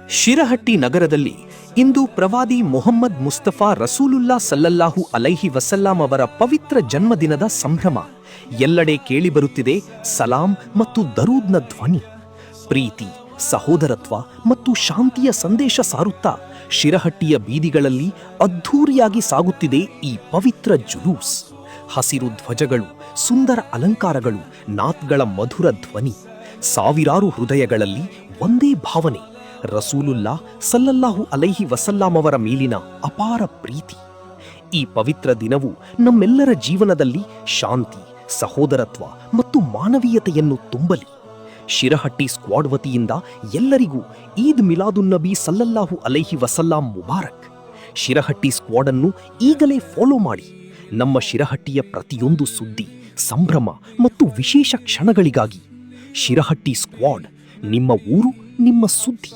ಶಿರಹಟ್ಟಿ ನಗರದಲ್ಲಿ ಇಂದು ಪ್ರವಾದಿ ಮೊಹಮ್ಮದ್ ಮುಸ್ತಫಾ ರಸೂಲುಲ್ಲಾ ಸಲ್ಲಲ್ಲಾಹು ಅಲೈಹಿ ವಸಲ್ಲಾಂ ಅವರ ಪವಿತ್ರ ಜನ್ಮದಿನದ ಸಂಭ್ರಮ. ಎಲ್ಲೆಡೆ ಕೇಳಿಬರುತ್ತಿದೆ ಸಲಾಂ ಮತ್ತು ದರೂದ್ನ ಧ್ವನಿ. ಪ್ರೀತಿ, ಸಹೋದರತ್ವ ಮತ್ತು ಶಾಂತಿಯ ಸಂದೇಶ ಸಾರುತ್ತಾ ಶಿರಹಟ್ಟಿಯ ಬೀದಿಗಳಲ್ಲಿ ಅದ್ಧೂರಿಯಾಗಿ ಸಾಗುತ್ತಿದೆ ಈ ಪವಿತ್ರ ಜುಲೂಸ್. ಹಸಿರು ಧ್ವಜಗಳು, ಸುಂದರ ಅಲಂಕಾರಗಳು, ನಾತ್ಗಳ ಮಧುರ ಧ್ವನಿ. ಸಾವಿರಾರು ಹೃದಯಗಳಲ್ಲಿ ಒಂದೇ ಭಾವನೆ, ರಸೂಲುಲ್ಲಾ ಸಲ್ಲಲ್ಲಾಹು ಅಲೈಹಿ ವಸಲ್ಲಾಂ ಅವರ ಮೇಲಿನ ಅಪಾರ ಪ್ರೀತಿ. ಈ ಪವಿತ್ರ ದಿನವು ನಮ್ಮೆಲ್ಲರ ಜೀವನದಲ್ಲಿ ಶಾಂತಿ, ಸಹೋದರತ್ವ ಮತ್ತು ಮಾನವೀಯತೆಯನ್ನು ತುಂಬಲಿ. ಶಿರಹಟ್ಟಿ ಸ್ಕ್ವಾಡ್ ವತಿಯಿಂದ ಎಲ್ಲರಿಗೂ ಈದ್ ಮಿಲಾದುನ್ನಬಿ ಸಲ್ಲಲ್ಲಾಹು ಅಲೈಹಿ ವಸಲ್ಲಾಂ ಮುಬಾರಕ್. ಶಿರಹಟ್ಟಿ ಸ್ಕ್ವಾಡ್ ಅನ್ನು ಈಗಲೇ ಫಾಲೋ ಮಾಡಿ. ನಮ್ಮ ಶಿರಹಟ್ಟಿಯ ಪ್ರತಿಯೊಂದು ಸುದ್ದಿ, ಸಂಭ್ರಮ ಮತ್ತು ವಿಶೇಷ ಕ್ಷಣಗಳಿಗಾಗಿ ಶಿರಹಟ್ಟಿ ಸ್ಕ್ವಾಡ್, ನಿಮ್ಮ ಊರು, ನಿಮ್ಮ ಸುದ್ದಿ.